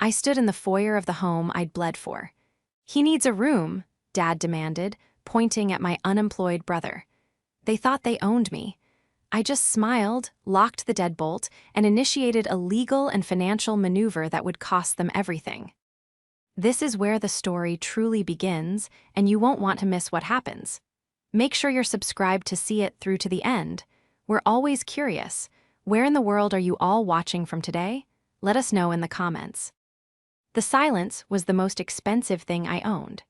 I stood in the foyer of the home I'd bled for. "He needs a room," Dad demanded, pointing at my unemployed brother. They thought they owned me. I just smiled, locked the deadbolt, and initiated a legal and financial maneuver that would cost them everything. This is where the story truly begins, and you won't want to miss what happens. Make sure you're subscribed to see it through to the end. We're always curious. Where in the world are you all watching from today? Let us know in the comments. The silence was the most expensive thing I owned.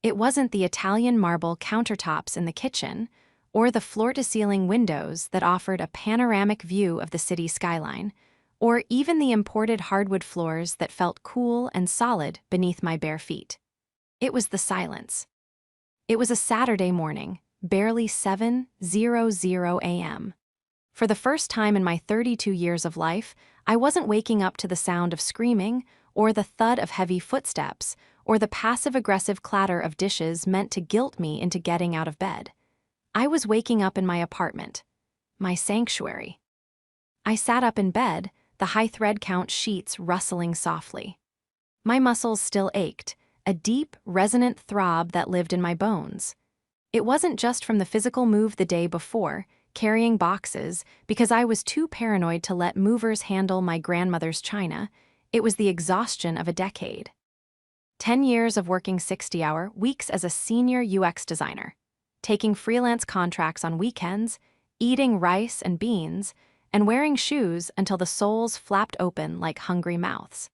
It wasn't the Italian marble countertops in the kitchen, or the floor-to-ceiling windows that offered a panoramic view of the city skyline, or even the imported hardwood floors that felt cool and solid beneath my bare feet. It was the silence. It was a Saturday morning, barely 7:00 a.m. For the first time in my 32 years of life, I wasn't waking up to the sound of screaming, or the thud of heavy footsteps, or the passive-aggressive clatter of dishes meant to guilt me into getting out of bed. I was waking up in my apartment, my sanctuary. I sat up in bed, the high thread count sheets rustling softly. My muscles still ached, a deep, resonant throb that lived in my bones. It wasn't just from the physical move the day before, carrying boxes, because I was too paranoid to let movers handle my grandmother's china. It was the exhaustion of a decade. 10 years of working 60-hour weeks as a senior UX designer, taking freelance contracts on weekends, eating rice and beans, and wearing shoes until the soles flapped open like hungry mouths.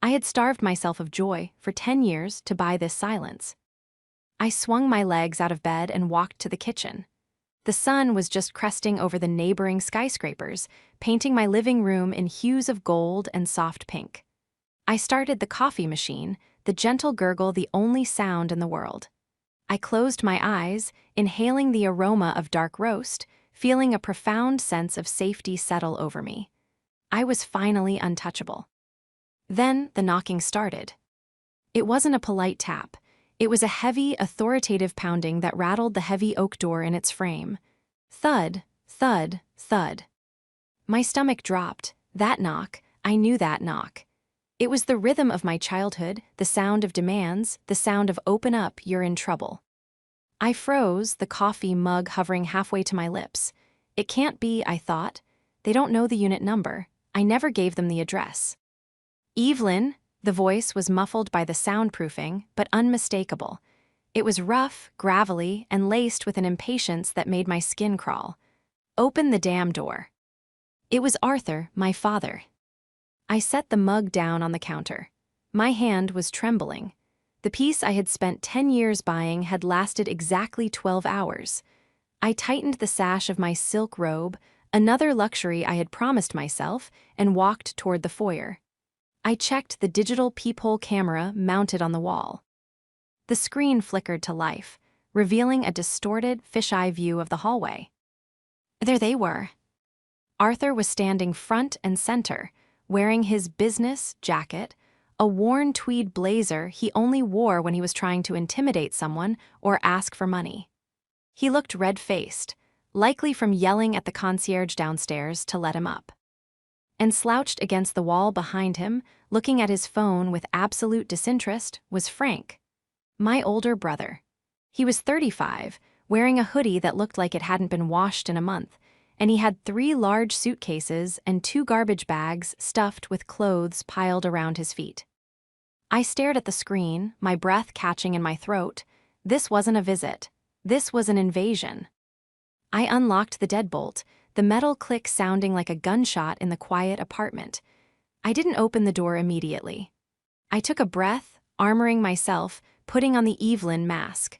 I had starved myself of joy for 10 years to buy this silence. I swung my legs out of bed and walked to the kitchen. The sun was just cresting over the neighboring skyscrapers, painting my living room in hues of gold and soft pink. I started the coffee machine, the gentle gurgle the only sound in the world. I closed my eyes, inhaling the aroma of dark roast, feeling a profound sense of safety settle over me. I was finally untouchable. Then the knocking started. It wasn't a polite tap. It was a heavy, authoritative pounding that rattled the heavy oak door in its frame. Thud, thud, thud. My stomach dropped. That knock, I knew that knock. It was the rhythm of my childhood, the sound of demands, the sound of "open up, you're in trouble." I froze, the coffee mug hovering halfway to my lips. It can't be, I thought. They don't know the unit number. I never gave them the address. "Evelyn," the voice was muffled by the soundproofing, but unmistakable. It was rough, gravelly, and laced with an impatience that made my skin crawl. "Open the damn door." It was Arthur, my father. I set the mug down on the counter. My hand was trembling. The piece I had spent 10 years buying had lasted exactly 12 hours. I tightened the sash of my silk robe, another luxury I had promised myself, and walked toward the foyer. I checked the digital peephole camera mounted on the wall. The screen flickered to life, revealing a distorted, fisheye view of the hallway. There they were. Arthur was standing front and center, wearing his business jacket, a worn tweed blazer he only wore when he was trying to intimidate someone or ask for money. He looked red-faced, likely from yelling at the concierge downstairs to let him up. And slouched against the wall behind him, looking at his phone with absolute disinterest, was Frank, my older brother. He was 35, wearing a hoodie that looked like it hadn't been washed in a month, and he had 3 large suitcases and 2 garbage bags stuffed with clothes piled around his feet. I stared at the screen, my breath catching in my throat. This wasn't a visit. This was an invasion. I unlocked the deadbolt, the metal click sounding like a gunshot in the quiet apartment. I didn't open the door immediately. I took a breath, armoring myself, putting on the Evelyn mask,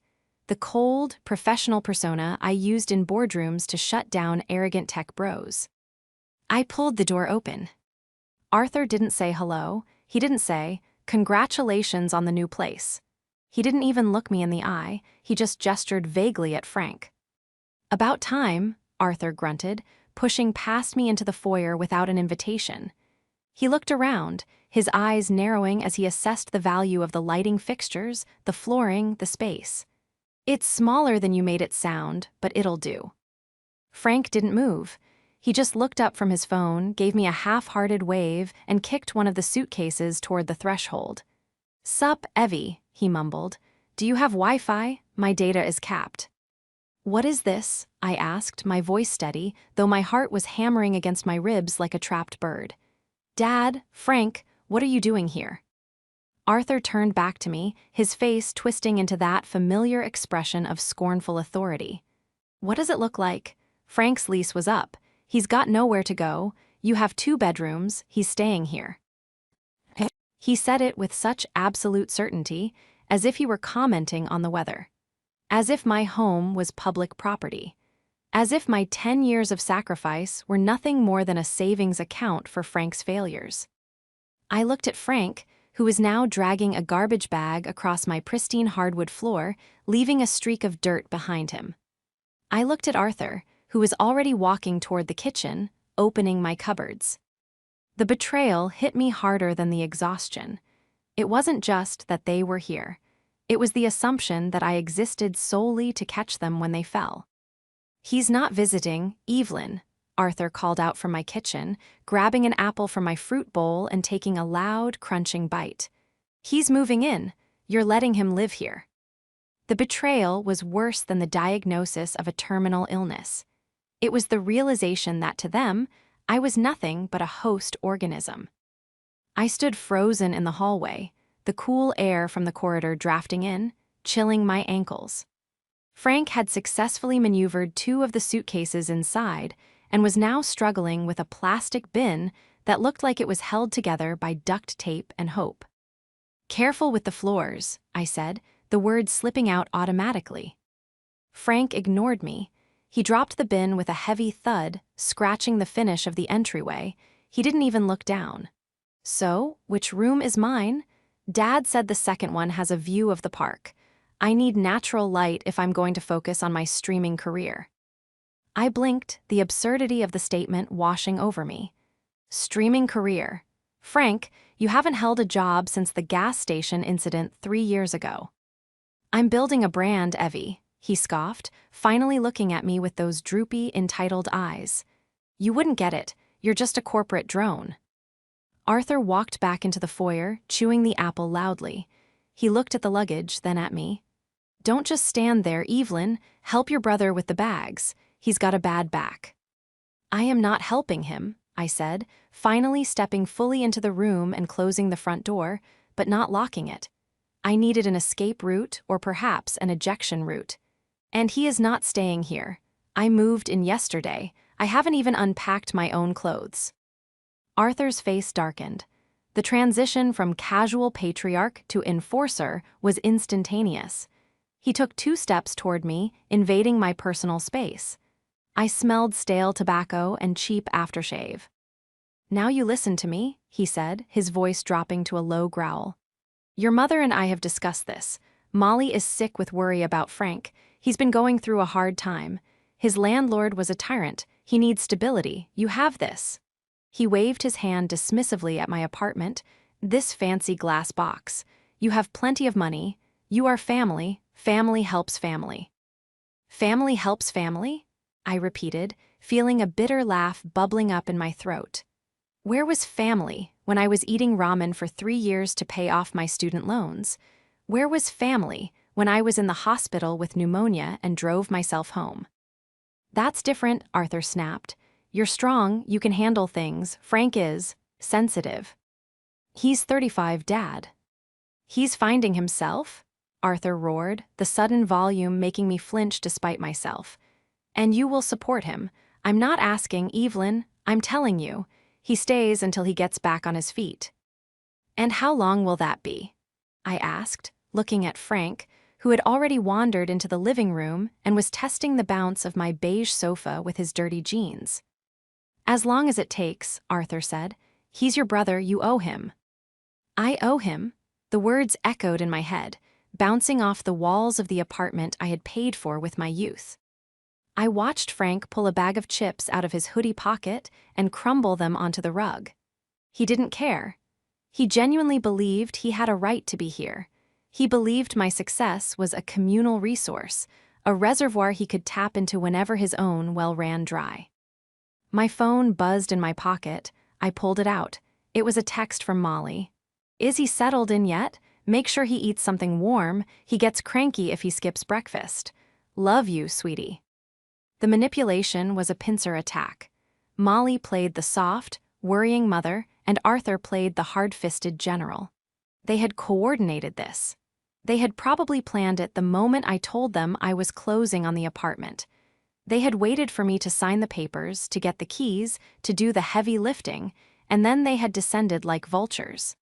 the cold, professional persona I used in boardrooms to shut down arrogant tech bros. I pulled the door open. Arthur didn't say hello. He didn't say, "Congratulations on the new place." He didn't even look me in the eye. He just gestured vaguely at Frank. "About time," Arthur grunted, pushing past me into the foyer without an invitation. He looked around, his eyes narrowing as he assessed the value of the lighting fixtures, the flooring, the space. "It's smaller than you made it sound, but it'll do." Frank didn't move. He just looked up from his phone, gave me a half-hearted wave, and kicked one of the suitcases toward the threshold. "Sup, Evie," he mumbled. "Do you have Wi-Fi? My data is capped." "What is this?" I asked, my voice steady, though my heart was hammering against my ribs like a trapped bird. "Dad, Frank, what are you doing here?" Arthur turned back to me, his face twisting into that familiar expression of scornful authority. "What does it look like? Frank's lease was up. He's got nowhere to go. You have 2 bedrooms. He's staying here." He said it with such absolute certainty, as if he were commenting on the weather. As if my home was public property. As if my 10 years of sacrifice were nothing more than a savings account for Frank's failures. I looked at Frank, who was now dragging a garbage bag across my pristine hardwood floor, leaving a streak of dirt behind him. I looked at Arthur, who was already walking toward the kitchen, opening my cupboards. The betrayal hit me harder than the exhaustion. It wasn't just that they were here. It was the assumption that I existed solely to catch them when they fell. "He's not visiting, Evelyn," Arthur called out from my kitchen, grabbing an apple from my fruit bowl and taking a loud, crunching bite. "He's moving in. You're letting him live here." The betrayal was worse than the diagnosis of a terminal illness. It was the realization that to them, I was nothing but a host organism. I stood frozen in the hallway, the cool air from the corridor drafting in, chilling my ankles. Frank had successfully maneuvered 2 of the suitcases inside and was now struggling with a plastic bin that looked like it was held together by duct tape and hope. "Careful with the floors," I said, the words slipping out automatically. Frank ignored me. He dropped the bin with a heavy thud, scratching the finish of the entryway. He didn't even look down. "So, which room is mine?" "Dad said the second one has a view of the park. I need natural light if I'm going to focus on my streaming career." I blinked, the absurdity of the statement washing over me. Streaming career. Frank, you haven't held a job since the gas station incident 3 years ago. "I'm building a brand, Evie," he scoffed, finally looking at me with those droopy, entitled eyes. "You wouldn't get it. You're just a corporate drone." Arthur walked back into the foyer, chewing the apple loudly. He looked at the luggage, then at me. "Don't just stand there, Evelyn. Help your brother with the bags. He's got a bad back." "I am not helping him," I said, finally stepping fully into the room and closing the front door, but not locking it. I needed an escape route or perhaps an ejection route. "And he is not staying here. I moved in yesterday. I haven't even unpacked my own clothes." Arthur's face darkened. The transition from casual patriarch to enforcer was instantaneous. He took 2 steps toward me, invading my personal space. I smelled stale tobacco and cheap aftershave. "Now you listen to me," he said, his voice dropping to a low growl. "Your mother and I have discussed this. Molly is sick with worry about Frank. He's been going through a hard time. His landlord was a tyrant. He needs stability. You have this." He waved his hand dismissively at my apartment. "This fancy glass box. You have plenty of money. You are family. Family helps family." "Family helps family?" I repeated, feeling a bitter laugh bubbling up in my throat. Where was family when I was eating ramen for 3 years to pay off my student loans? Where was family when I was in the hospital with pneumonia and drove myself home? "That's different," Arthur snapped. "You're strong, you can handle things. Frank is sensitive." "He's 35, Dad." "He's finding himself?" Arthur roared, the sudden volume making me flinch despite myself. "And you will support him. I'm not asking, Evelyn, I'm telling you. He stays until he gets back on his feet." "And how long will that be?" I asked, looking at Frank, who had already wandered into the living room and was testing the bounce of my beige sofa with his dirty jeans. "As long as it takes," Arthur said. "He's your brother, you owe him." "I owe him?" The words echoed in my head, bouncing off the walls of the apartment I had paid for with my youth. I watched Frank pull a bag of chips out of his hoodie pocket and crumble them onto the rug. He didn't care. He genuinely believed he had a right to be here. He believed my success was a communal resource, a reservoir he could tap into whenever his own well ran dry. My phone buzzed in my pocket. I pulled it out. It was a text from Molly. "Is he settled in yet? Make sure he eats something warm. He gets cranky if he skips breakfast. Love you, sweetie." The manipulation was a pincer attack. Molly played the soft, worrying mother, and Arthur played the hard-fisted general. They had coordinated this. They had probably planned it the moment I told them I was closing on the apartment. They had waited for me to sign the papers, to get the keys, to do the heavy lifting, and then they had descended like vultures.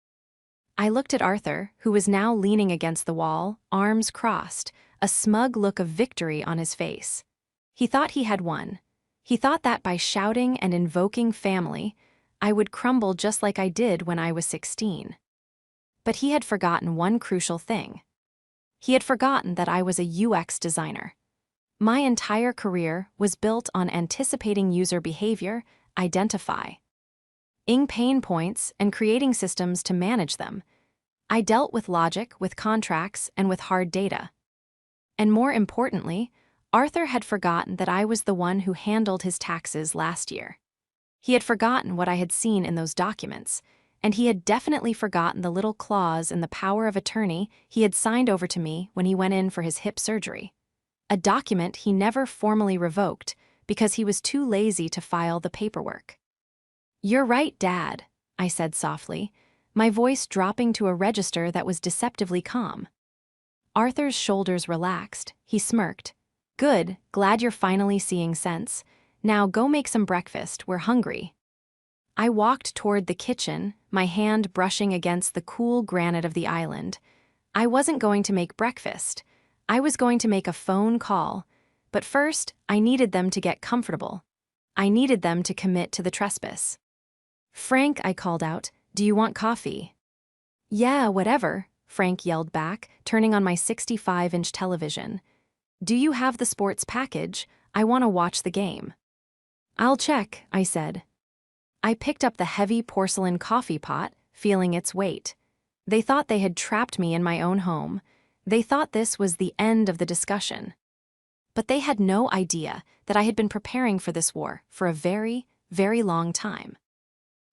I looked at Arthur, who was now leaning against the wall, arms crossed, a smug look of victory on his face. He thought he had won. He thought that by shouting and invoking family, I would crumble just like I did when I was 16. But he had forgotten one crucial thing. He had forgotten that I was a UX designer. My entire career was built on anticipating user behavior, identifying pain points, and creating systems to manage them. I dealt with logic, with contracts, and with hard data. And more importantly, Arthur had forgotten that I was the one who handled his taxes last year. He had forgotten what I had seen in those documents, and he had definitely forgotten the little clause in the power of attorney he had signed over to me when he went in for his hip surgery. A document he never formally revoked because he was too lazy to file the paperwork. "You're right, Dad," I said softly, my voice dropping to a register that was deceptively calm. Arthur's shoulders relaxed. He smirked. "Good, glad you're finally seeing sense. Now go make some breakfast, we're hungry." I walked toward the kitchen, my hand brushing against the cool granite of the island. I wasn't going to make breakfast. I was going to make a phone call, but first, I needed them to get comfortable. I needed them to commit to the trespass. "Frank," I called out, "do you want coffee?" "Yeah, whatever," Frank yelled back, turning on my 65-inch television. "Do you have the sports package? I want to watch the game." "I'll check," I said. I picked up the heavy porcelain coffee pot, feeling its weight. They thought they had trapped me in my own home. They thought this was the end of the discussion. But they had no idea that I had been preparing for this war for a very, very long time.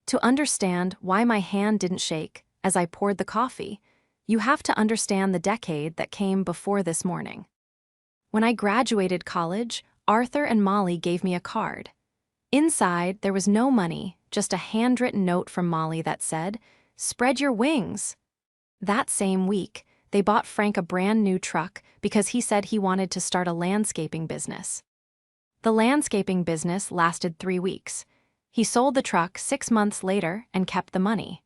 To understand why my hand didn't shake as I poured the coffee, you have to understand the decade that came before this morning. When I graduated college, Arthur and Molly gave me a card. Inside, there was no money, just a handwritten note from Molly that said, "Spread your wings." That same week, they bought Frank a brand new truck because he said he wanted to start a landscaping business. The landscaping business lasted 3 weeks. He sold the truck 6 months later and kept the money.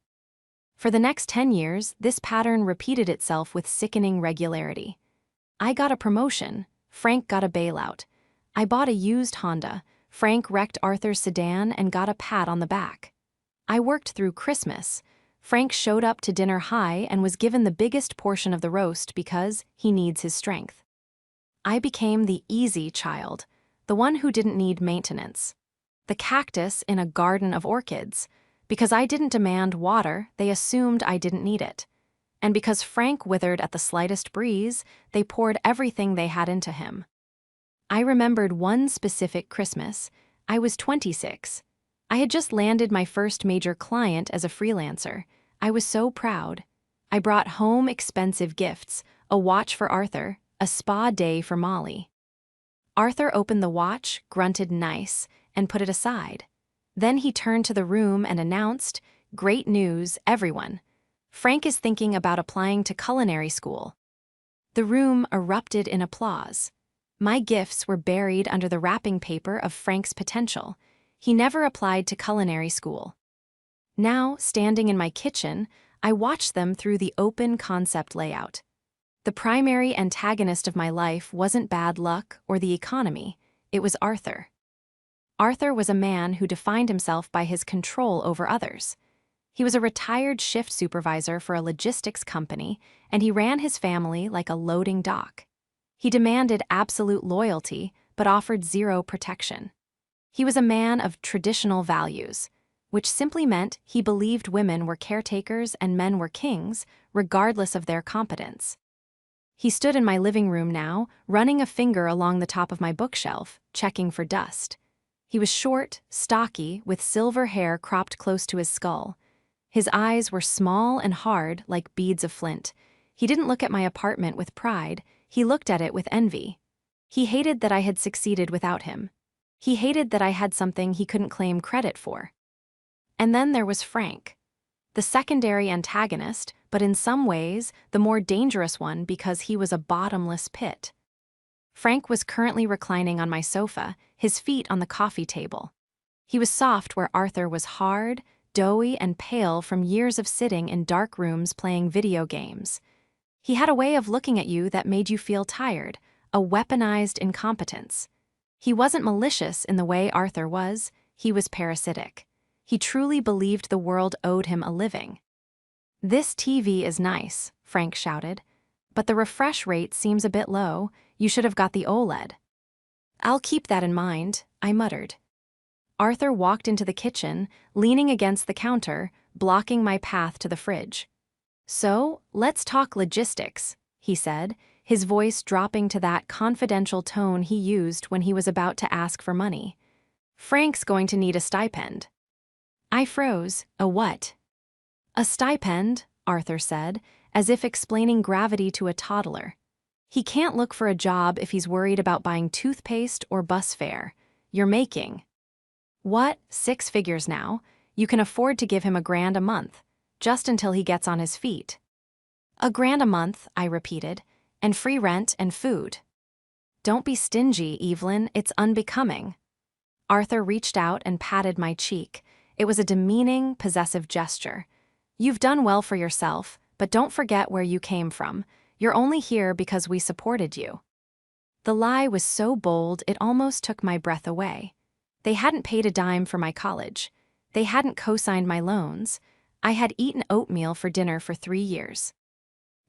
For the next 10 years, this pattern repeated itself with sickening regularity. I got a promotion. Frank got a bailout. I bought a used Honda. Frank wrecked Arthur's sedan and got a pat on the back. I worked through Christmas. Frank showed up to dinner high and was given the biggest portion of the roast because he needs his strength. I became the easy child, the one who didn't need maintenance. The cactus in a garden of orchids. Because I didn't demand water, they assumed I didn't need it. And because Frank withered at the slightest breeze, they poured everything they had into him. I remembered one specific Christmas. I was 26. I had just landed my first major client as a freelancer. I was so proud. I brought home expensive gifts, a watch for Arthur, a spa day for Molly. Arthur opened the watch, grunted nice, and put it aside. Then he turned to the room and announced, "Great news, everyone. Frank is thinking about applying to culinary school." The room erupted in applause. My gifts were buried under the wrapping paper of Frank's potential. He never applied to culinary school. Now, standing in my kitchen, I watched them through the open concept layout. The primary antagonist of my life wasn't bad luck or the economy, it was Arthur. Arthur was a man who defined himself by his control over others. He was a retired shift supervisor for a logistics company, and he ran his family like a loading dock. He demanded absolute loyalty, but offered zero protection. He was a man of traditional values, which simply meant he believed women were caretakers and men were kings, regardless of their competence. He stood in my living room now, running a finger along the top of my bookshelf, checking for dust. He was short, stocky, with silver hair cropped close to his skull. His eyes were small and hard, like beads of flint. He didn't look at my apartment with pride, he looked at it with envy. He hated that I had succeeded without him. He hated that I had something he couldn't claim credit for. And then there was Frank, the secondary antagonist, but in some ways, the more dangerous one because he was a bottomless pit. Frank was currently reclining on my sofa, his feet on the coffee table. He was soft where Arthur was hard, doughy, and pale from years of sitting in dark rooms playing video games. He had a way of looking at you that made you feel tired, a weaponized incompetence. He wasn't malicious in the way Arthur was, he was parasitic. He truly believed the world owed him a living. "This TV is nice," Frank shouted, "but the refresh rate seems a bit low. You should have got the OLED." "I'll keep that in mind," I muttered. Arthur walked into the kitchen, leaning against the counter, blocking my path to the fridge. "So, let's talk logistics," he said, his voice dropping to that confidential tone he used when he was about to ask for money. "Frank's going to need a stipend." I froze. "A what?" "A stipend," Arthur said, as if explaining gravity to a toddler. "He can't look for a job if he's worried about buying toothpaste or bus fare. You're making—" "What, 6 figures now? You can afford to give him $1,000 a month, just until he gets on his feet." $1,000 a month," I repeated, "and free rent and food." "Don't be stingy, Evelyn, it's unbecoming." Arthur reached out and patted my cheek. It was a demeaning, possessive gesture. "You've done well for yourself, but don't forget where you came from. You're only here because we supported you." The lie was so bold it almost took my breath away. They hadn't paid a dime for my college. They hadn't co-signed my loans. I had eaten oatmeal for dinner for 3 years.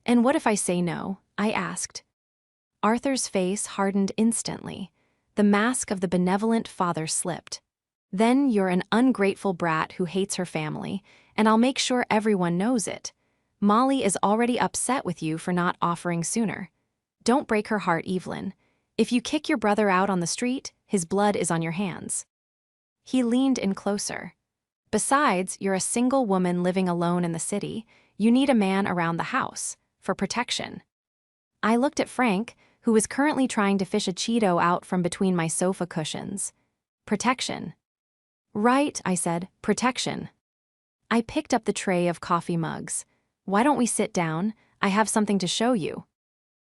"And what if I say no?" I asked. Arthur's face hardened instantly. The mask of the benevolent father slipped. "Then you're an ungrateful brat who hates her family, and I'll make sure everyone knows it. Molly is already upset with you for not offering sooner. Don't break her heart, Evelyn. If you kick your brother out on the street, his blood is on your hands." He leaned in closer. "Besides, you're a single woman living alone in the city. You need a man around the house, for protection." I looked at Frank, who was currently trying to fish a Cheeto out from between my sofa cushions. "Protection." "Right," I said, "protection." I picked up the tray of coffee mugs. "Why don't we sit down? I have something to show you."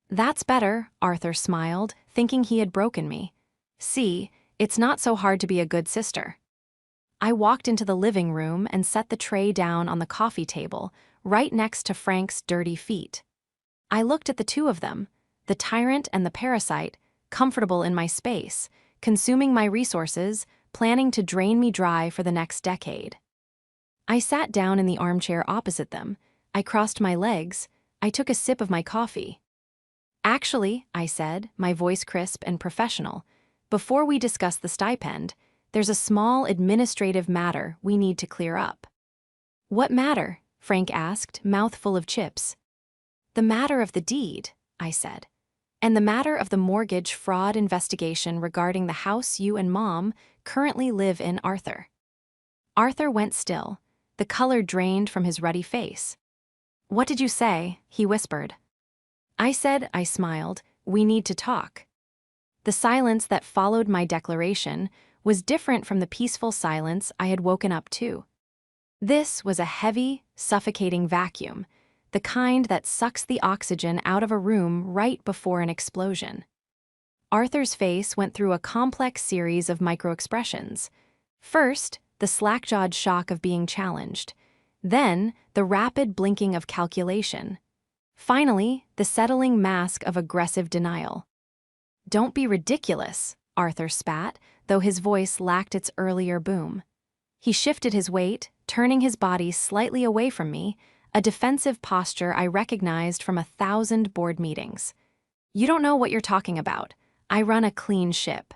"That's better," Arthur smiled, thinking he had broken me. "See, it's not so hard to be a good sister." I walked into the living room and set the tray down on the coffee table, right next to Frank's dirty feet. I looked at the two of them, the tyrant and the parasite, comfortable in my space, consuming my resources, planning to drain me dry for the next decade. I sat down in the armchair opposite them. I crossed my legs. I took a sip of my coffee. "Actually," I said, my voice crisp and professional, "before we discuss the stipend, there's a small administrative matter we need to clear up." "What matter?" Frank asked, mouth full of chips. "The matter of the deed," I said, "and the matter of the mortgage fraud investigation regarding the house you and Mom currently live in, Arthur." Arthur went still. The color drained from his ruddy face. "What did you say?" he whispered. "I said," I smiled, "we need to talk." The silence that followed my declaration was different from the peaceful silence I had woken up to. This was a heavy, suffocating vacuum, the kind that sucks the oxygen out of a room right before an explosion. Arthur's face went through a complex series of microexpressions. First, the slack-jawed shock of being challenged. Then, the rapid blinking of calculation. Finally, the settling mask of aggressive denial. "Don't be ridiculous," Arthur spat, though his voice lacked its earlier boom. He shifted his weight, turning his body slightly away from me, a defensive posture I recognized from 1,000 board meetings. "You don't know what you're talking about. I run a clean ship."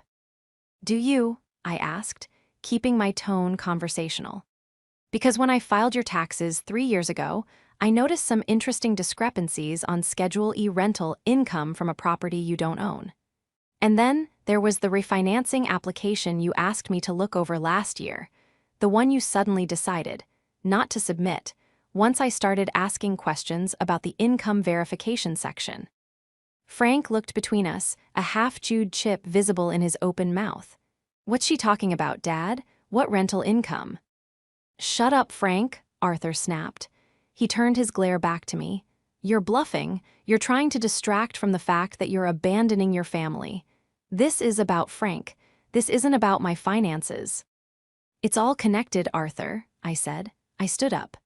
"Do you?" I asked, keeping my tone conversational. "Because when I filed your taxes 3 years ago, I noticed some interesting discrepancies on Schedule E rental income from a property you don't own. And then there was the refinancing application you asked me to look over last year, the one you suddenly decided not to submit once I started asking questions about the income verification section. Frank looked between us, a half-chewed chip visible in his open mouth. What's she talking about, Dad? What rental income? Shut up, Frank, Arthur snapped. He turned his glare back to me. You're bluffing. You're trying to distract from the fact that you're abandoning your family. This is about Frank. This isn't about my finances. It's all connected, Arthur, I said. I stood up.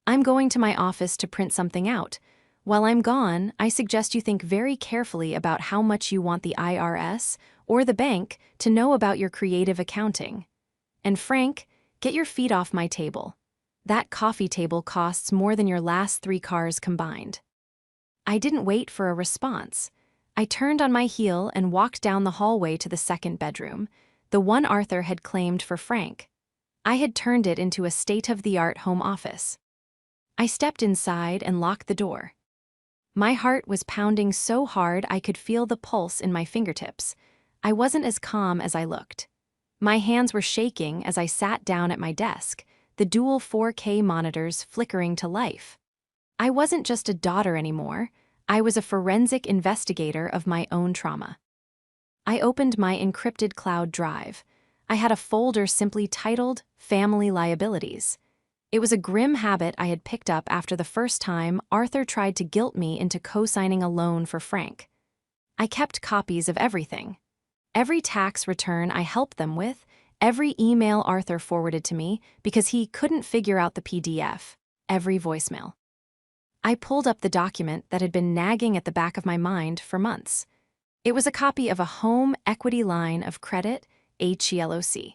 I'm going to my office to print something out. While I'm gone, I suggest you think very carefully about how much you want the IRS or the bank to know about your creative accounting. And Frank, get your feet off my table. That coffee table costs more than your last 3 cars combined. I didn't wait for a response. I turned on my heel and walked down the hallway to the second bedroom, the one Arthur had claimed for Frank. I had turned it into a state-of-the-art home office. I stepped inside and locked the door. My heart was pounding so hard I could feel the pulse in my fingertips. I wasn't as calm as I looked. My hands were shaking as I sat down at my desk, the dual 4K monitors flickering to life. I wasn't just a daughter anymore. I was a forensic investigator of my own trauma. I opened my encrypted cloud drive. I had a folder simply titled Family Liabilities. It was a grim habit I had picked up after the first time Arthur tried to guilt me into co-signing a loan for Frank. I kept copies of everything. Every tax return I helped them with, every email Arthur forwarded to me because he couldn't figure out the PDF, every voicemail. I pulled up the document that had been nagging at the back of my mind for months. It was a copy of a home equity line of credit, HELOC.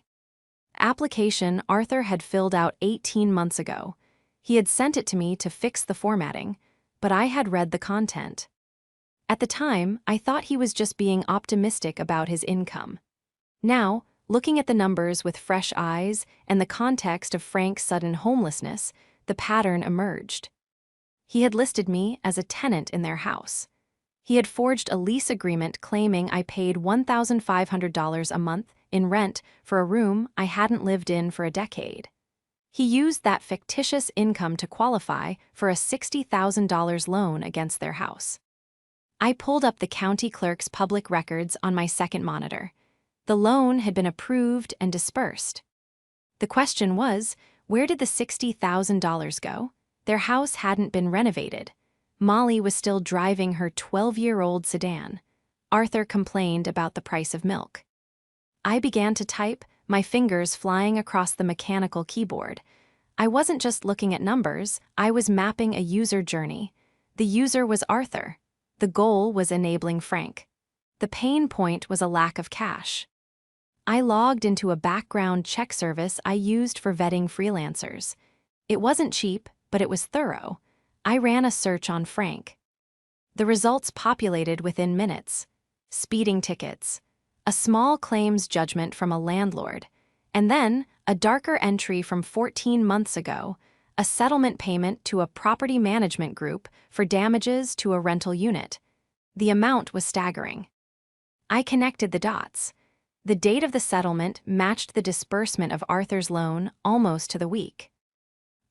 Application Arthur had filled out 18 months ago. He had sent it to me to fix the formatting, but I had read the content. At the time, I thought he was just being optimistic about his income. Now, looking at the numbers with fresh eyes and the context of Frank's sudden homelessness, the pattern emerged. He had listed me as a tenant in their house. He had forged a lease agreement claiming I paid $1,500 a month in rent for a room I hadn't lived in for a decade. He used that fictitious income to qualify for a $60,000 loan against their house. I pulled up the county clerk's public records on my second monitor. The loan had been approved and dispersed. The question was, where did the $60,000 go? Their house hadn't been renovated. Molly was still driving her 12-year-old sedan. Arthur complained about the price of milk. I began to type, my fingers flying across the mechanical keyboard. I wasn't just looking at numbers, I was mapping a user journey. The user was Arthur. The goal was enabling Frank. The pain point was a lack of cash. I logged into a background check service I used for vetting freelancers. It wasn't cheap, but it was thorough. I ran a search on Frank. The results populated within minutes. Speeding tickets, a small claims judgment from a landlord, and then a darker entry from 14 months ago, a settlement payment to a property management group for damages to a rental unit. The amount was staggering. I connected the dots. The date of the settlement matched the disbursement of Arthur's loan almost to the week.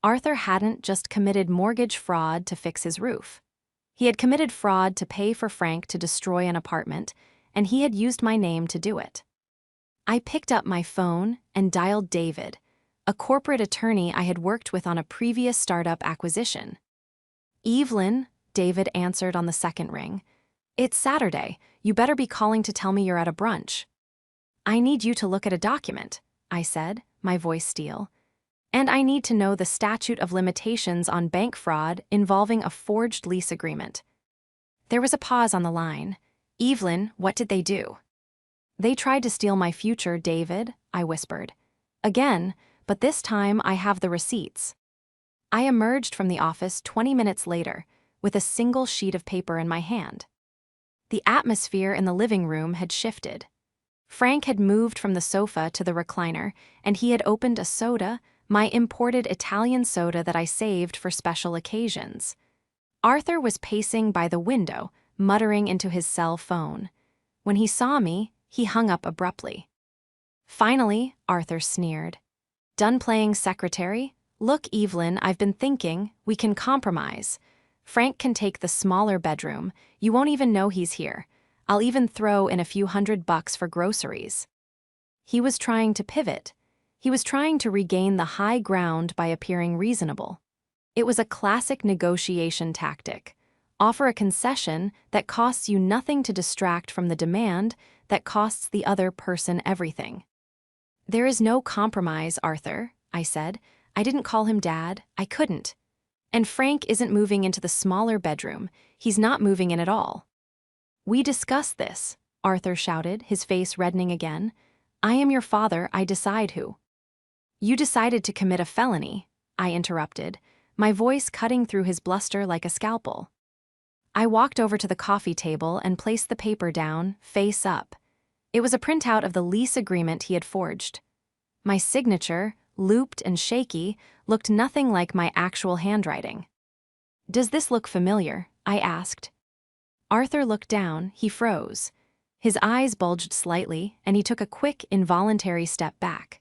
Arthur hadn't just committed mortgage fraud to fix his roof. He had committed fraud to pay for Frank to destroy an apartment, and he had used my name to do it. I picked up my phone and dialed David, a corporate attorney I had worked with on a previous startup acquisition. Evelyn, David answered on the second ring. It's Saturday. You better be calling to tell me you're at a brunch. I need you to look at a document, I said, my voice steel. And I need to know the statute of limitations on bank fraud involving a forged lease agreement. There was a pause on the line. Evelyn, what did they do? They tried to steal my future, David, I whispered. Again, but this time I have the receipts. I emerged from the office 20 minutes later, with a single sheet of paper in my hand. The atmosphere in the living room had shifted. Frank had moved from the sofa to the recliner, and he had opened a soda, my imported Italian soda that I saved for special occasions. Arthur was pacing by the window, muttering into his cell phone. When he saw me, he hung up abruptly. Finally, Arthur sneered. Done playing secretary? Look, Evelyn, I've been thinking, we can compromise. Frank can take the smaller bedroom. You won't even know he's here. I'll even throw in a few $100 for groceries. He was trying to pivot. He was trying to regain the high ground by appearing reasonable. It was a classic negotiation tactic. Offer a concession that costs you nothing to distract from the demand that costs the other person everything. There is no compromise, Arthur, I said. I didn't call him Dad. I couldn't. And Frank isn't moving into the smaller bedroom. He's not moving in at all. We discussed this, Arthur shouted, his face reddening again. I am your father, I decide who. You decided to commit a felony, I interrupted, my voice cutting through his bluster like a scalpel. I walked over to the coffee table and placed the paper down, face up. It was a printout of the lease agreement he had forged. My signature, looped and shaky, looked nothing like my actual handwriting. Does this look familiar? I asked. Arthur looked down, he froze. His eyes bulged slightly, and he took a quick, involuntary step back.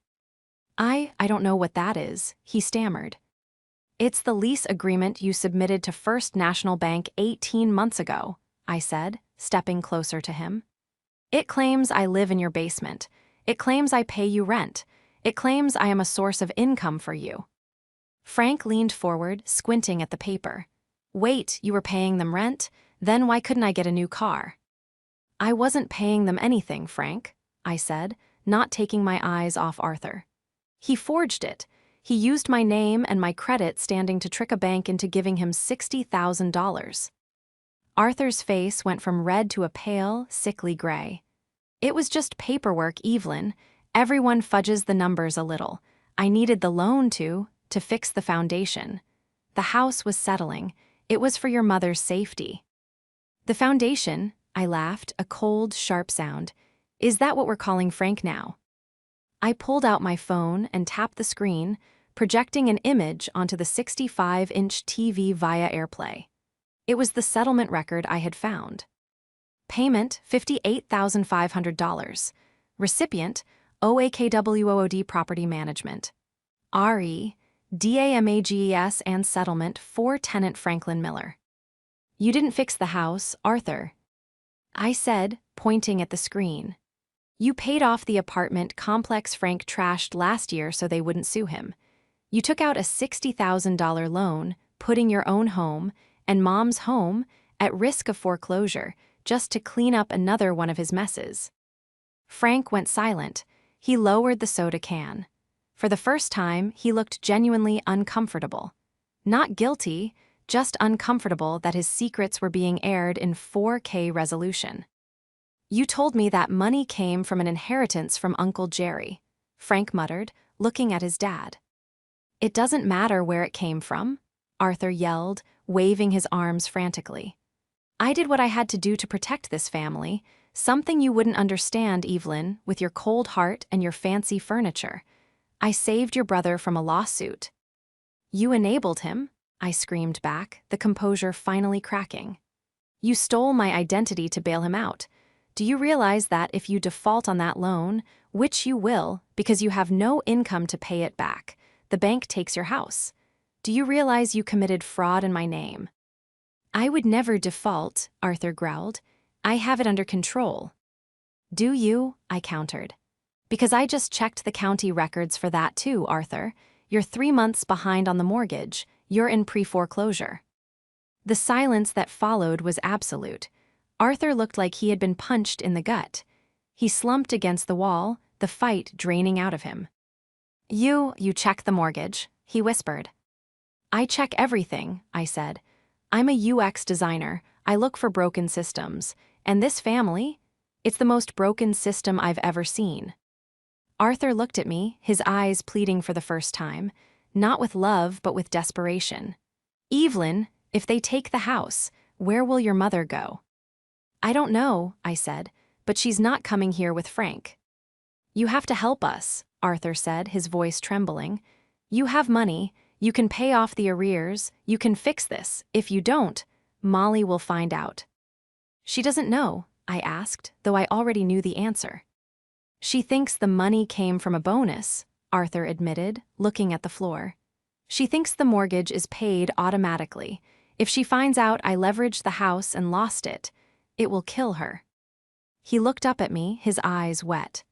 I don't know what that is, he stammered. It's the lease agreement you submitted to First National Bank 18 months ago, I said, stepping closer to him. It claims I live in your basement. It claims I pay you rent. It claims I am a source of income for you. Frank leaned forward, squinting at the paper. Wait, you were paying them rent? Then why couldn't I get a new car? I wasn't paying them anything, Frank, I said, not taking my eyes off Arthur. He forged it. He used my name and my credit standing to trick a bank into giving him $60,000. Arthur's face went from red to a pale, sickly gray. It was just paperwork, Evelyn. Everyone fudges the numbers a little. I needed the loan to fix the foundation. The house was settling. It was for your mother's safety. The foundation, I laughed, a cold, sharp sound. Is that what we're calling Frank now? I pulled out my phone and tapped the screen, projecting an image onto the 65-inch TV via AirPlay. It was the settlement record I had found. Payment, $58,500. Recipient, OAKWOOD Property Management. DAMAGES and settlement for tenant Franklin Miller. You didn't fix the house, Arthur, I said, pointing at the screen. You paid off the apartment complex Frank trashed last year so they wouldn't sue him. You took out a $60,000 loan, putting your own home and Mom's home at risk of foreclosure just to clean up another one of his messes. Frank went silent. He lowered the soda can. For the first time, he looked genuinely uncomfortable. Not guilty, just uncomfortable that his secrets were being aired in 4K resolution. You told me that money came from an inheritance from Uncle Jerry, Frank muttered, looking at his dad. It doesn't matter where it came from, Arthur yelled, waving his arms frantically. I did what I had to do to protect this family, something you wouldn't understand, Evelyn, with your cold heart and your fancy furniture. I saved your brother from a lawsuit. You enabled him, I screamed back, the composure finally cracking. You stole my identity to bail him out. Do you realize that if you default on that loan, which you will because you have no income to pay it back, the bank takes your house? Do you realize you committed fraud in my name? I would never default, Arthur growled. I have it under control. Do you? I countered. Because I just checked the county records for that too, Arthur. You're 3 months behind on the mortgage. You're in pre-foreclosure. The silence that followed was absolute. Arthur looked like he had been punched in the gut. He slumped against the wall, the fight draining out of him. You check the mortgage, he whispered. I check everything, I said. I'm a UX designer. I look for broken systems. And this family? It's the most broken system I've ever seen. Arthur looked at me, his eyes pleading for the first time, not with love but with desperation. Evelyn, if they take the house, where will your mother go? I don't know, I said, but she's not coming here with Frank. You have to help us, Arthur said, his voice trembling. You have money, you can pay off the arrears, you can fix this. If you don't, Molly will find out. She doesn't know, I asked, though I already knew the answer. She thinks the money came from a bonus, Arthur admitted, looking at the floor. She thinks the mortgage is paid automatically. If she finds out I leveraged the house and lost it, it will kill her. He looked up at me, his eyes wet.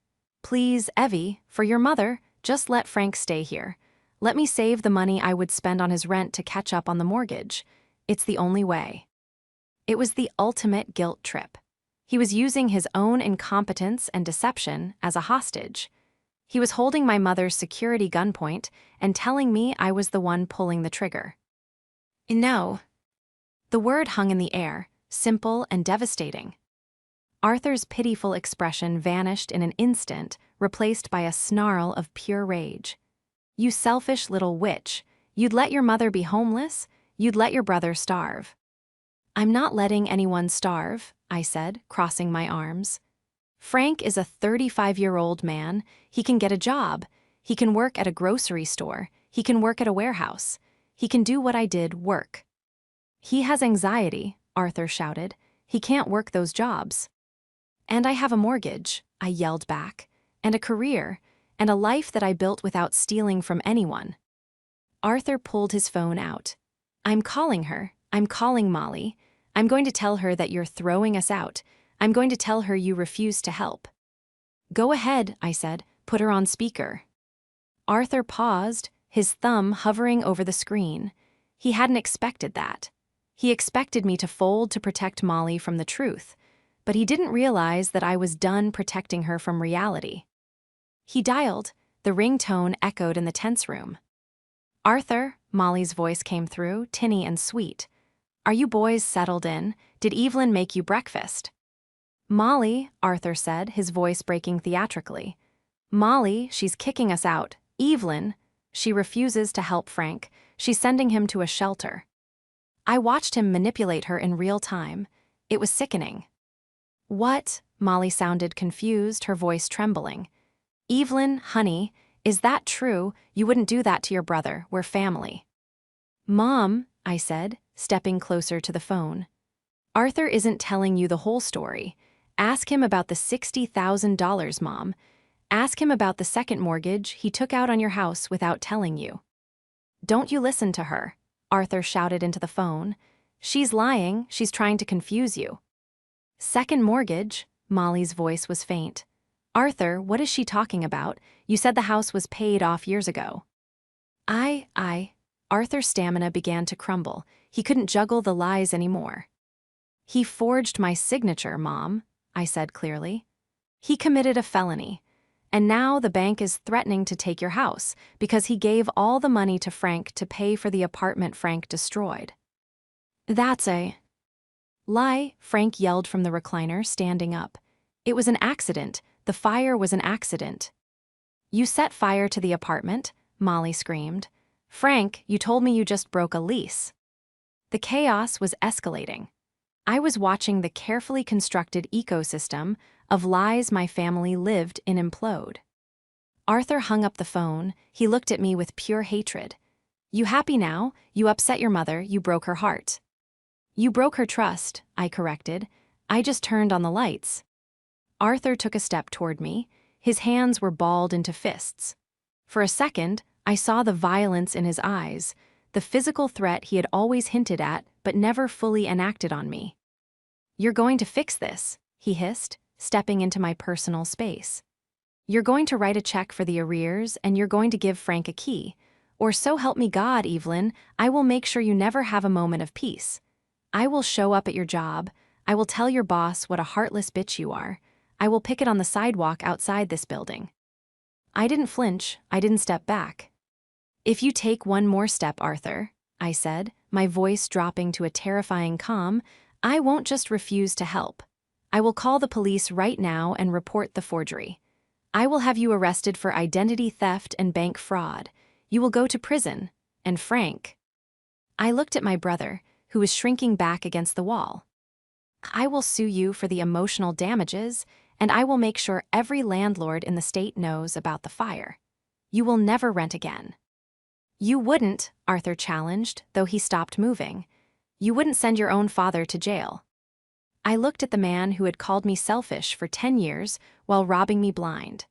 Please, Evie, for your mother, just let Frank stay here. Let me save the money I would spend on his rent to catch up on the mortgage. It's the only way. It was the ultimate guilt trip. He was using his own incompetence and deception as a hostage. He was holding my mother's security gunpoint and telling me I was the one pulling the trigger. No. The word hung in the air, simple and devastating. Arthur's pitiful expression vanished in an instant, replaced by a snarl of pure rage. You selfish little witch. You'd let your mother be homeless? You'd let your brother starve. I'm not letting anyone starve, I said, crossing my arms. Frank is a 35-year-old man. He can get a job. He can work at a grocery store. He can work at a warehouse. He can do what I did, work. He has anxiety, Arthur shouted. He can't work those jobs. And I have a mortgage, I yelled back, and a career, and a life that I built without stealing from anyone. Arthur pulled his phone out. I'm calling her. I'm calling Molly. I'm going to tell her that you're throwing us out. I'm going to tell her you refuse to help. Go ahead, I said. Put her on speaker. Arthur paused, his thumb hovering over the screen. He hadn't expected that. He expected me to fold to protect Molly from the truth, but he didn't realize that I was done protecting her from reality. He dialed. The ringtone echoed in the tense room. Arthur, Molly's voice came through, tinny and sweet. Are you boys settled in? Did Evelyn make you breakfast? Molly, Arthur said, his voice breaking theatrically. Molly, she's kicking us out. Evelyn, she refuses to help Frank. She's sending him to a shelter. I watched him manipulate her in real time. It was sickening. What? Molly sounded confused, her voice trembling. Evelyn, honey, is that true? You wouldn't do that to your brother. We're family. Mom, I said, stepping closer to the phone. Arthur isn't telling you the whole story. Ask him about the $60,000, Mom. Ask him about the second mortgage he took out on your house without telling you. Don't you listen to her, Arthur shouted into the phone. She's lying. She's trying to confuse you. Second mortgage? Molly's voice was faint. Arthur, what is she talking about? You said the house was paid off years ago. Arthur's stamina began to crumble. He couldn't juggle the lies anymore. He forged my signature, Mom, I said clearly. He committed a felony. And now the bank is threatening to take your house because he gave all the money to Frank to pay for the apartment Frank destroyed. That's a lie, Frank yelled from the recliner, standing up. It was an accident. The fire was an accident. You set fire to the apartment, Molly screamed. Frank, you told me you just broke a lease. The chaos was escalating. I was watching the carefully constructed ecosystem of lies my family lived in implode. Arthur hung up the phone. He looked at me with pure hatred. You happy now? You upset your mother. You broke her heart. You broke her trust, I corrected. I just turned on the lights. Arthur took a step toward me. His hands were balled into fists. For a second, I saw the violence in his eyes, the physical threat he had always hinted at but never fully enacted on me. You're going to fix this, he hissed, stepping into my personal space. You're going to write a check for the arrears and you're going to give Frank a key. Or so help me God, Evelyn, I will make sure you never have a moment of peace. I will show up at your job. I will tell your boss what a heartless bitch you are. I will picket on the sidewalk outside this building. I didn't flinch. I didn't step back. If you take one more step, Arthur, I said, my voice dropping to a terrifying calm, I won't just refuse to help. I will call the police right now and report the forgery. I will have you arrested for identity theft and bank fraud. You will go to prison. And Frank. I looked at my brother, who was shrinking back against the wall. I will sue you for the emotional damages, and I will make sure every landlord in the state knows about the fire. You will never rent again. You wouldn't, Arthur challenged, though he stopped moving. You wouldn't send your own father to jail. I looked at the man who had called me selfish for 10 years while robbing me blind.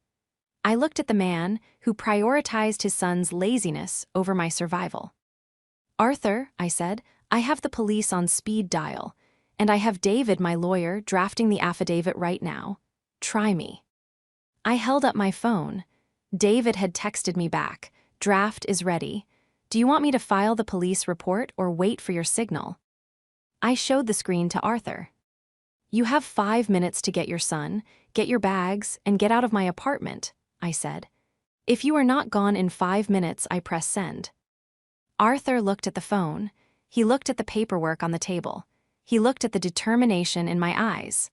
I looked at the man who prioritized his son's laziness over my survival. Arthur, I said, I have the police on speed dial, and I have David, my lawyer, drafting the affidavit right now. Try me. I held up my phone. David had texted me back. Draft is ready. Do you want me to file the police report or wait for your signal? I showed the screen to Arthur. You have 5 minutes to get your son, get your bags, and get out of my apartment, I said. If you are not gone in 5 minutes, I press send. Arthur looked at the phone. He looked at the paperwork on the table. He looked at the determination in my eyes.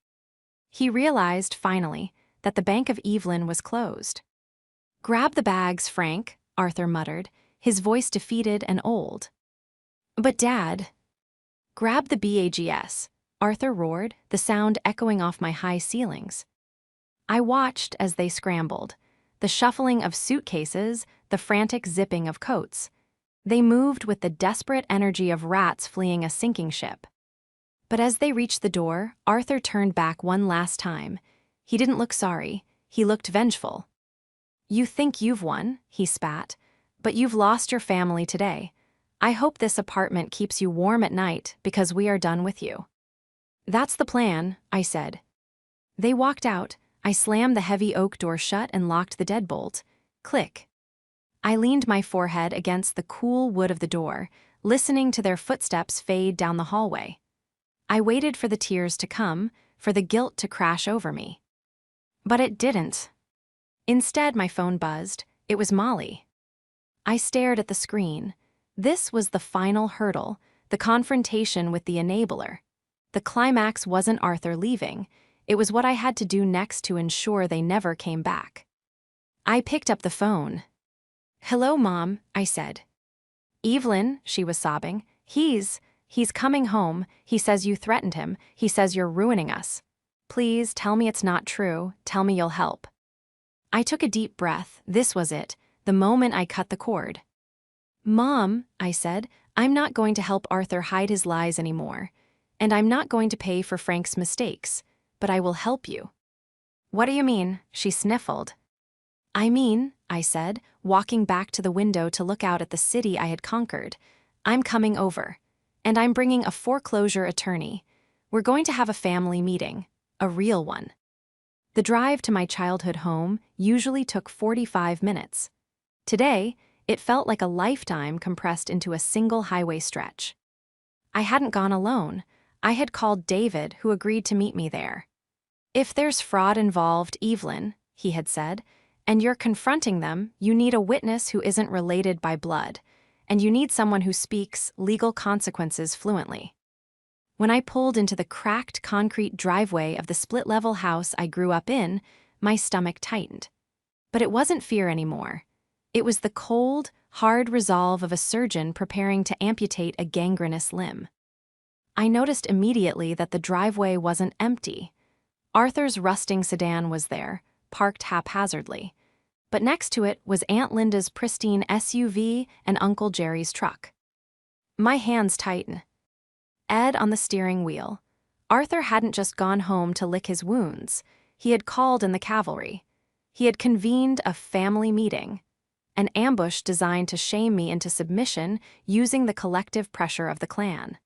He realized, finally, that the Bank of Evelyn was closed. Grab the bags, Frank, Arthur muttered, his voice defeated and old. But Dad... Grab the bags, Arthur roared, the sound echoing off my high ceilings. I watched as they scrambled, the shuffling of suitcases, the frantic zipping of coats. They moved with the desperate energy of rats fleeing a sinking ship. But as they reached the door, Arthur turned back one last time. He didn't look sorry. He looked vengeful. You think you've won, he spat, but you've lost your family today. I hope this apartment keeps you warm at night because we are done with you. That's the plan, I said. They walked out. I slammed the heavy oak door shut and locked the deadbolt. Click. I leaned my forehead against the cool wood of the door, listening to their footsteps fade down the hallway. I waited for the tears to come, for the guilt to crash over me. But it didn't. Instead, my phone buzzed. It was Molly. I stared at the screen. This was the final hurdle, the confrontation with the enabler. The climax wasn't Arthur leaving. It was what I had to do next to ensure they never came back. I picked up the phone. Hello, Mom, I said. Evelyn, she was sobbing. He's coming home. He says you threatened him. He says you're ruining us. Please tell me it's not true. Tell me you'll help. I took a deep breath. This was it, the moment I cut the cord. Mom, I said, I'm not going to help Arthur hide his lies anymore. And I'm not going to pay for Frank's mistakes, but I will help you. What do you mean? She sniffled. I mean, I said, walking back to the window to look out at the city I had conquered. I'm coming over. And I'm bringing a foreclosure attorney. We're going to have a family meeting. A real one. The drive to my childhood home usually took 45 minutes. Today, it felt like a lifetime compressed into a single highway stretch. I hadn't gone alone. I had called David, who agreed to meet me there. If there's fraud involved, Evelyn, he had said, and you're confronting them, you need a witness who isn't related by blood, and you need someone who speaks legal consequences fluently. When I pulled into the cracked concrete driveway of the split-level house I grew up in, my stomach tightened. But it wasn't fear anymore. It was the cold, hard resolve of a surgeon preparing to amputate a gangrenous limb. I noticed immediately that the driveway wasn't empty. Arthur's rusting sedan was there, parked haphazardly. But next to it was Aunt Linda's pristine SUV and Uncle Jerry's truck. My hands tightened. Ed on the steering wheel. Arthur hadn't just gone home to lick his wounds. He had called in the cavalry. He had convened a family meeting. An ambush designed to shame me into submission using the collective pressure of the clan.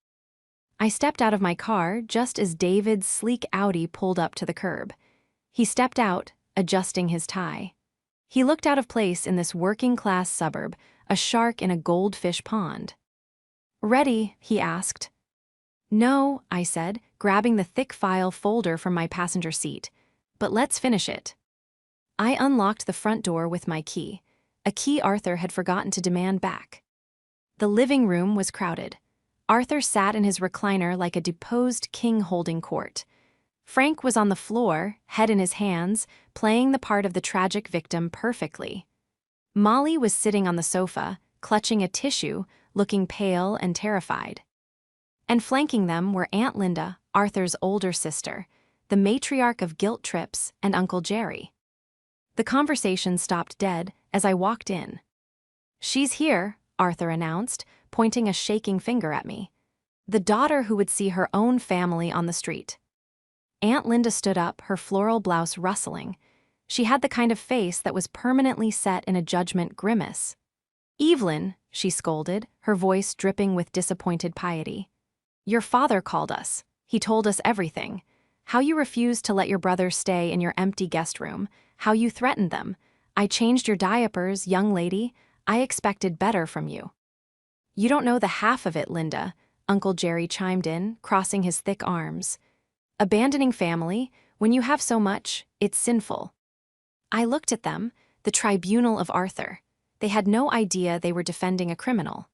I stepped out of my car just as David's sleek Audi pulled up to the curb. He stepped out, adjusting his tie. He looked out of place in this working-class suburb, a shark in a goldfish pond. Ready? He asked. No, I said, grabbing the thick file folder from my passenger seat. But let's finish it. I unlocked the front door with my key. A key Arthur had forgotten to demand back. The living room was crowded. Arthur sat in his recliner like a deposed king holding court. Frank was on the floor, head in his hands, playing the part of the tragic victim perfectly. Molly was sitting on the sofa, clutching a tissue, looking pale and terrified. And flanking them were Aunt Linda, Arthur's older sister, the matriarch of guilt trips, and Uncle Jerry. The conversation stopped dead as I walked in. She's here, Arthur announced, pointing a shaking finger at me. The daughter who would see her own family on the street. Aunt Linda stood up, her floral blouse rustling. She had the kind of face that was permanently set in a judgment grimace. "Evelyn," she scolded, her voice dripping with disappointed piety. "Your father called us. He told us everything. How you refused to let your brothers stay in your empty guest room, how you threatened them. I changed your diapers, young lady. I expected better from you." "You don't know the half of it, Linda," Uncle Jerry chimed in, crossing his thick arms. "Abandoning family, when you have so much, it's sinful." I looked at them, the tribunal of Arthur. They had no idea they were defending a criminal.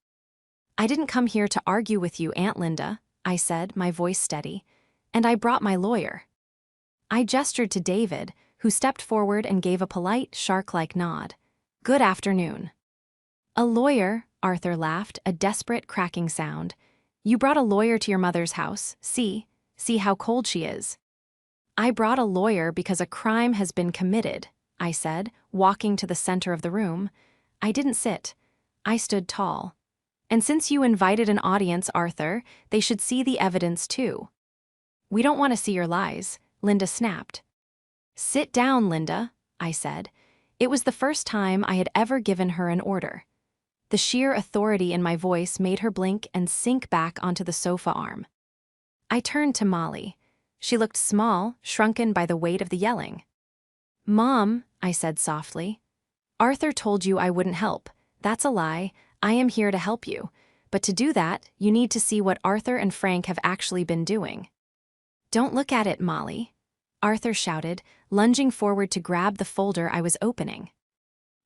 "I didn't come here to argue with you, Aunt Linda," I said, my voice steady, "and I brought my lawyer." I gestured to David, who stepped forward and gave a polite, shark-like nod. "Good afternoon." "A lawyer," Arthur laughed, a desperate cracking sound. "You brought a lawyer to your mother's house. See how cold she is." "I brought a lawyer because a crime has been committed," I said, walking to the center of the room. I didn't sit. I stood tall. "And since you invited an audience, Arthur, they should see the evidence too." "We don't want to see your lies," Linda snapped. "Sit down, Linda," I said. It was the first time I had ever given her an order. The sheer authority in my voice made her blink and sink back onto the sofa arm. I turned to Molly. She looked small, shrunken by the weight of the yelling. "Mom," I said softly, "Arthur told you I wouldn't help. That's a lie. I am here to help you. But to do that, you need to see what Arthur and Frank have actually been doing." "Don't look at it, Molly," Arthur shouted, lunging forward to grab the folder I was opening.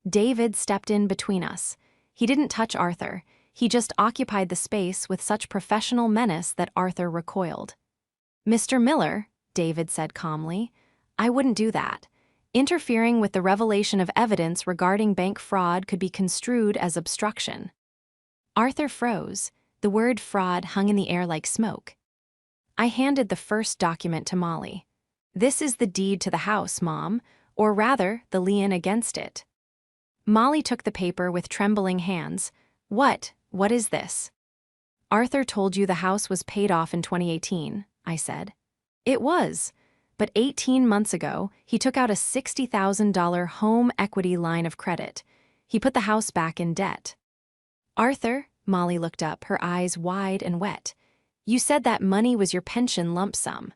David stepped in between us. He didn't touch Arthur. He just occupied the space with such professional menace that Arthur recoiled. "Mr. Miller," David said calmly, "I wouldn't do that. Interfering with the revelation of evidence regarding bank fraud could be construed as obstruction." Arthur froze. The word fraud hung in the air like smoke. I handed the first document to Molly. "This is the deed to the house, Mom, or rather, the lien against it." Molly took the paper with trembling hands. What is this?" "Arthur told you the house was paid off in 2018, I said. "It was. But 18 months ago, he took out a $60,000 home equity line of credit. He put the house back in debt." "Arthur," Molly looked up, her eyes wide and wet, "you said that money was your pension lump sum."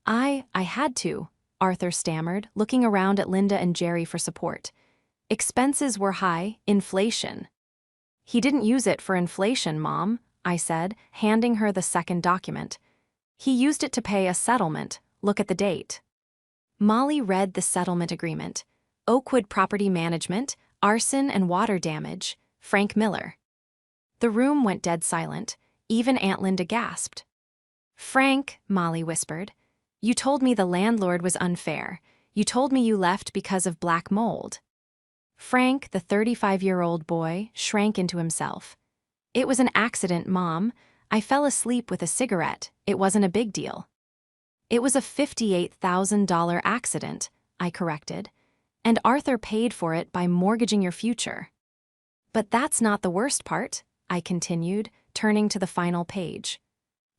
I had to," Arthur stammered, looking around at Linda and Jerry for support. "Expenses were high, inflation." "He didn't use it for inflation, Mom," I said, handing her the second document. "He used it to pay a settlement. Look at the date." Molly read the settlement agreement. "Oakwood Property Management, arson and water damage, Frank Miller." The room went dead silent. Even Aunt Linda gasped. "Frank," Molly whispered, "you told me the landlord was unfair. You told me you left because of black mold." Frank, the 35-year-old boy, shrank into himself. "It was an accident, Mom. I fell asleep with a cigarette. It wasn't a big deal." "It was a $58,000 accident," I corrected, "and Arthur paid for it by mortgaging your future." "But that's not the worst part," I continued, turning to the final page.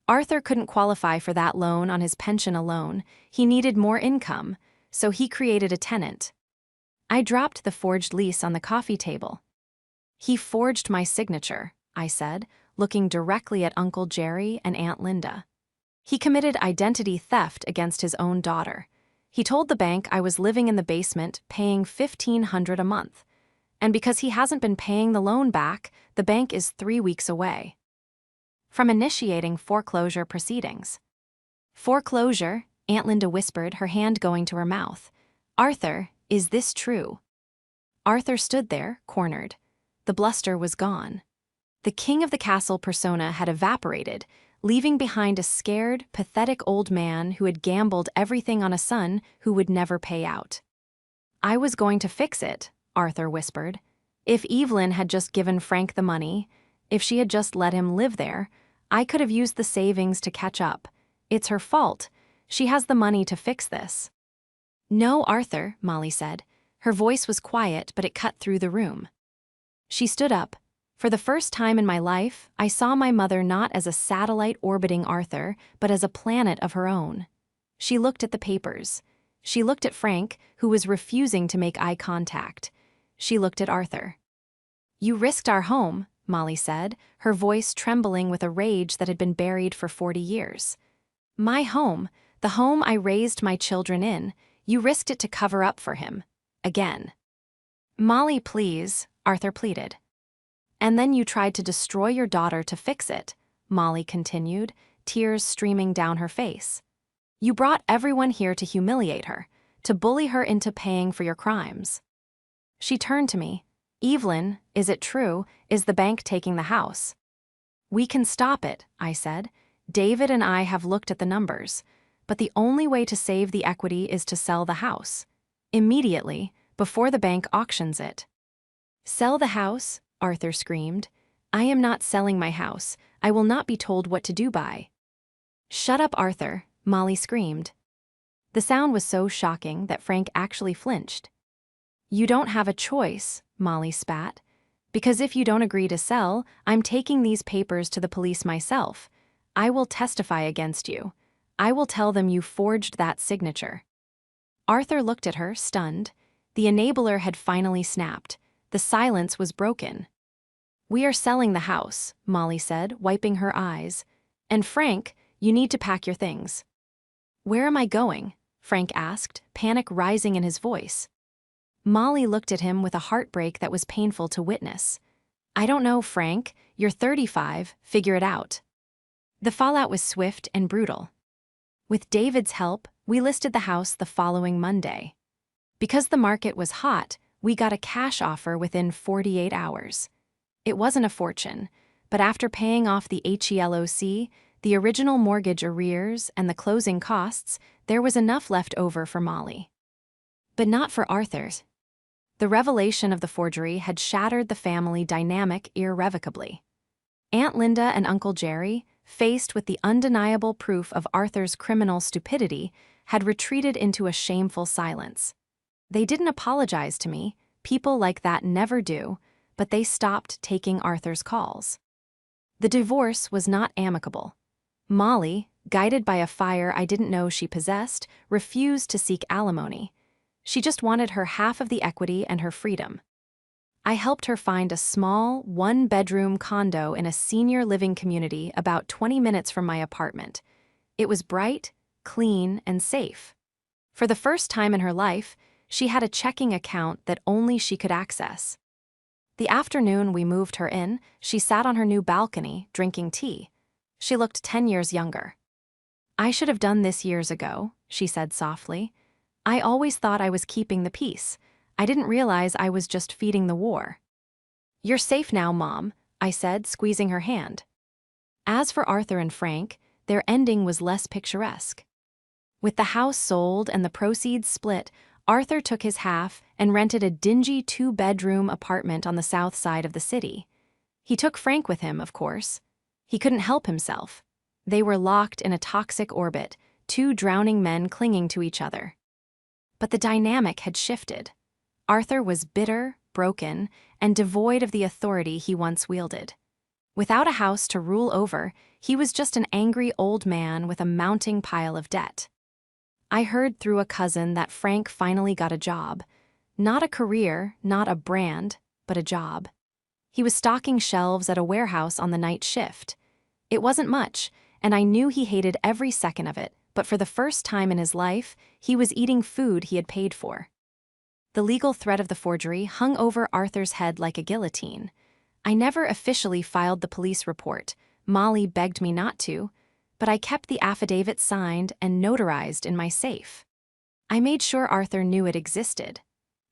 "Arthur couldn't qualify for that loan on his pension alone. He needed more income, so he created a tenant." I dropped the forged lease on the coffee table. "He forged my signature," I said, looking directly at Uncle Jerry and Aunt Linda. "He committed identity theft against his own daughter. He told the bank I was living in the basement paying $1,500 a month. And because he hasn't been paying the loan back, the bank is 3 weeks away from initiating foreclosure proceedings." "Foreclosure," Aunt Linda whispered, her hand going to her mouth. "Arthur, is this true?" Arthur stood there, cornered. The bluster was gone. The king of the castle persona had evaporated, leaving behind a scared, pathetic old man who had gambled everything on a son who would never pay out. "I was going to fix it," Arthur whispered. "If Evelyn had just given Frank the money, if she had just let him live there, I could have used the savings to catch up. It's her fault. She has the money to fix this." "No, Arthur," Molly said. Her voice was quiet, but it cut through the room. She stood up. "For the first time in my life, I saw my mother not as a satellite orbiting Arthur, but as a planet of her own. She looked at the papers. She looked at Frank, who was refusing to make eye contact. She looked at Arthur. "You risked our home," Molly said, her voice trembling with a rage that had been buried for 40 years. "My home, the home I raised my children in, you risked it to cover up for him. Again." "Molly, please," Arthur pleaded. "And then you tried to destroy your daughter to fix it," Molly continued, tears streaming down her face. "You brought everyone here to humiliate her, to bully her into paying for your crimes." She turned to me. "Evelyn, is it true? Is the bank taking the house?" "We can stop it," I said. "David and I have looked at the numbers. But the only way to save the equity is to sell the house. Immediately, before the bank auctions it." "Sell the house?" Arthur screamed. "I am not selling my house. I will not be told what to do by." "Shut up, Arthur," Molly screamed. The sound was so shocking that Frank actually flinched. "You don't have a choice," Molly spat. "Because if you don't agree to sell, I'm taking these papers to the police myself. I will testify against you. I will tell them you forged that signature." Arthur looked at her, stunned. The enabler had finally snapped. The silence was broken. "We are selling the house," Molly said, wiping her eyes. "And Frank, you need to pack your things." "Where am I going?" Frank asked, panic rising in his voice. Molly looked at him with a heartbreak that was painful to witness. "I don't know, Frank. You're 35, figure it out." The fallout was swift and brutal. With David's help, we listed the house the following Monday. Because the market was hot, we got a cash offer within 48 hours. It wasn't a fortune, but after paying off the HELOC, the original mortgage arrears, and the closing costs, there was enough left over for Molly. But not for Arthur's. The revelation of the forgery had shattered the family dynamic irrevocably. Aunt Linda and Uncle Jerry, faced with the undeniable proof of Arthur's criminal stupidity, had retreated into a shameful silence. They didn't apologize to me, people like that never do, but they stopped taking Arthur's calls. The divorce was not amicable. Molly, guided by a fire I didn't know she possessed, refused to seek alimony. She just wanted her half of the equity and her freedom. I helped her find a small, one-bedroom condo in a senior living community about 20 minutes from my apartment. It was bright, clean, and safe. For the first time in her life, she had a checking account that only she could access. The afternoon we moved her in, she sat on her new balcony, drinking tea. She looked 10 years younger. "I should have done this years ago," she said softly. "I always thought I was keeping the peace. I didn't realize I was just feeding the war." "You're safe now, Mom," I said, squeezing her hand. As for Arthur and Frank, their ending was less picturesque. With the house sold and the proceeds split, Arthur took his half and rented a dingy 2-bedroom apartment on the south side of the city. He took Frank with him, of course. He couldn't help himself. They were locked in a toxic orbit, 2 drowning men clinging to each other. But the dynamic had shifted. Arthur was bitter, broken, and devoid of the authority he once wielded. Without a house to rule over, he was just an angry old man with a mounting pile of debt. I heard through a cousin that Frank finally got a job. Not a career, not a brand, but a job. He was stocking shelves at a warehouse on the night shift. It wasn't much, and I knew he hated every second of it, but for the first time in his life, he was eating food he had paid for. The legal threat of the forgery hung over Arthur's head like a guillotine. I never officially filed the police report. Molly begged me not to, but I kept the affidavit signed and notarized in my safe. I made sure Arthur knew it existed.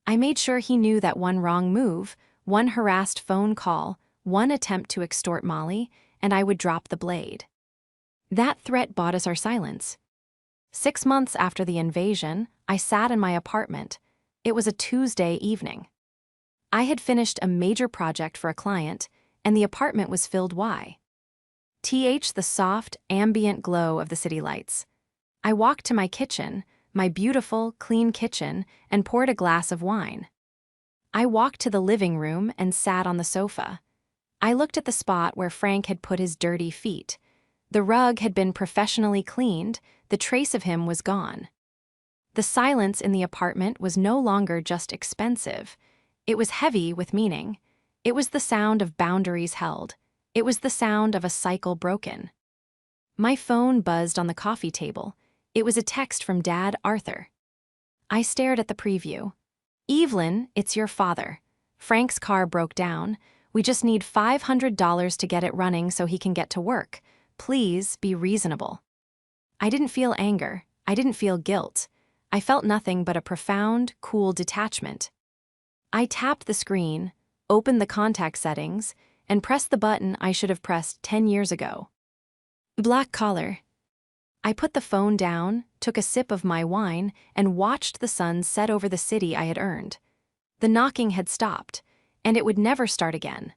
I made sure he knew that one wrong move, one harassed phone call, one attempt to extort Molly, and I would drop the blade. That threat bought us our silence. 6 months after the invasion, I sat in my apartment. It was a Tuesday evening. I had finished a major project for a client, and the apartment was filled the soft, ambient glow of the city lights. I walked to my kitchen, my beautiful, clean kitchen, and poured a glass of wine. I walked to the living room and sat on the sofa. I looked at the spot where Frank had put his dirty feet. The rug had been professionally cleaned, the trace of him was gone. The silence in the apartment was no longer just expensive. It was heavy with meaning. It was the sound of boundaries held. It was the sound of a cycle broken. My phone buzzed on the coffee table. It was a text from Dad Arthur. I stared at the preview. "Evelyn, it's your father. Frank's car broke down. We just need $500 to get it running so he can get to work. Please be reasonable." I didn't feel anger. I didn't feel guilt. I felt nothing but a profound, cool detachment. I tapped the screen, opened the contact settings, and pressed the button I should have pressed 10 years ago. Black collar. I put the phone down, took a sip of my wine, and watched the sun set over the city I had earned. The knocking had stopped, and it would never start again.